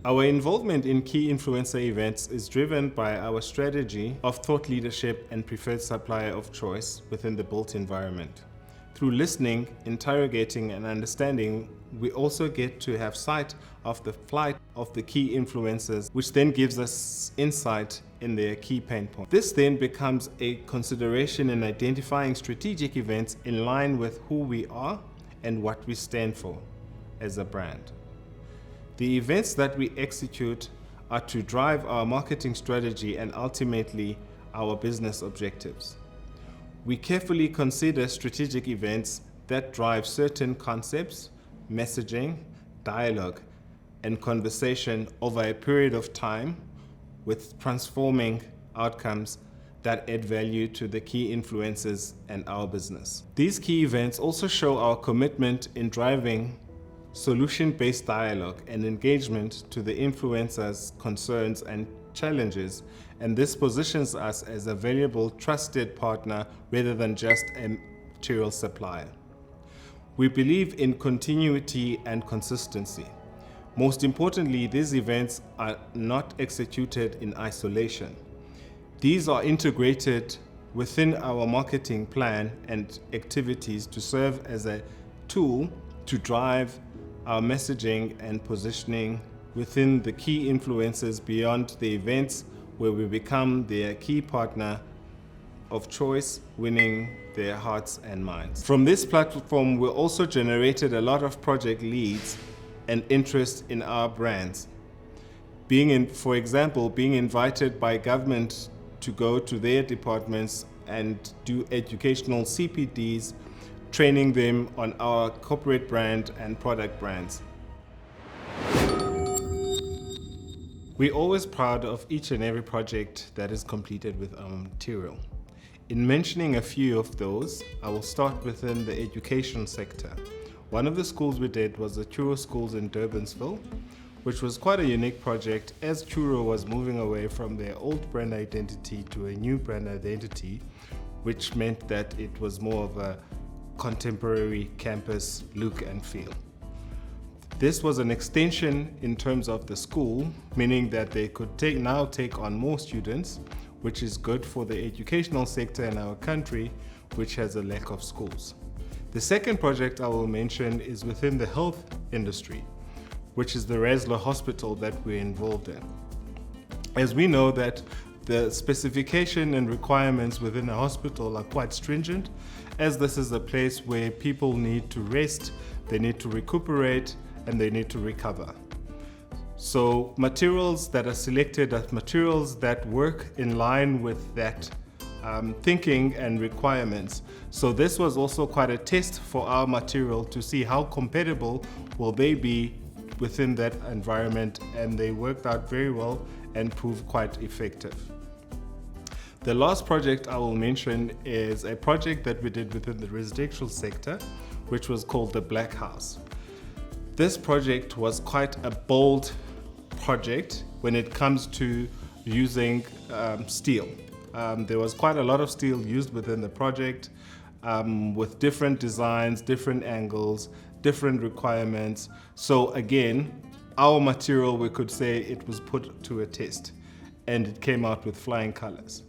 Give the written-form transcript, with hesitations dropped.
Our involvement in key influencer events is driven by our strategy of thought leadership and preferred supplier of choice within the built environment. Through listening, interrogating, and understanding, we also get to have sight of the flight of the key influencers, which then gives us insight in their key pain points. This then becomes a consideration in identifying strategic events in line with who we are and what we stand for as a brand. The events that we execute are to drive our marketing strategy and ultimately our business objectives. We carefully consider strategic events that drive certain concepts, messaging, dialogue, and conversation over a period of time with transforming outcomes that add value to the key influencers and our business. These key events also show our commitment in driving solution-based dialogue and engagement to the influencers' concerns and challenges, and this positions us as a valuable, trusted partner rather than just a material supplier. We believe in continuity and consistency. Most importantly, these events are not executed in isolation. These are integrated within our marketing plan and activities to serve as a tool to drive our messaging and positioning within the key influencers beyond the events where we become their key partner of choice, winning their hearts and minds. From this platform, we also generated a lot of project leads and interest in our brands. For example, being invited by government to go to their departments and do educational CPDs, training them on our corporate brand and product brands. We're always proud of each and every project that is completed with our material. In mentioning a few of those, I will start within the education sector. One of the schools we did was the Churro schools in Durbansville, which was quite a unique project as Churro was moving away from their old brand identity to a new brand identity, which meant that it was more of a contemporary campus look and feel. This was an extension in terms of the school, meaning that they could now take on more students, which is good for the educational sector in our country, which has a lack of schools. The second project I will mention is within the health industry, which is the Rasler Hospital that we're involved in. As we know that the specification and requirements within a hospital are quite stringent, as this is a place where people need to rest, they need to recuperate, and they need to recover. So materials that are selected are materials that work in line with that thinking and requirements. So this was also quite a test for our material to see how compatible will they be within that environment, and they worked out very well and proved quite effective. The last project I will mention is a project that we did within the residential sector, which was called the Black House. This project was quite a bold project when it comes to using steel. There was quite a lot of steel used within the project with different designs, different angles, different requirements. So again, our material, we could say it was put to a test and it came out with flying colors.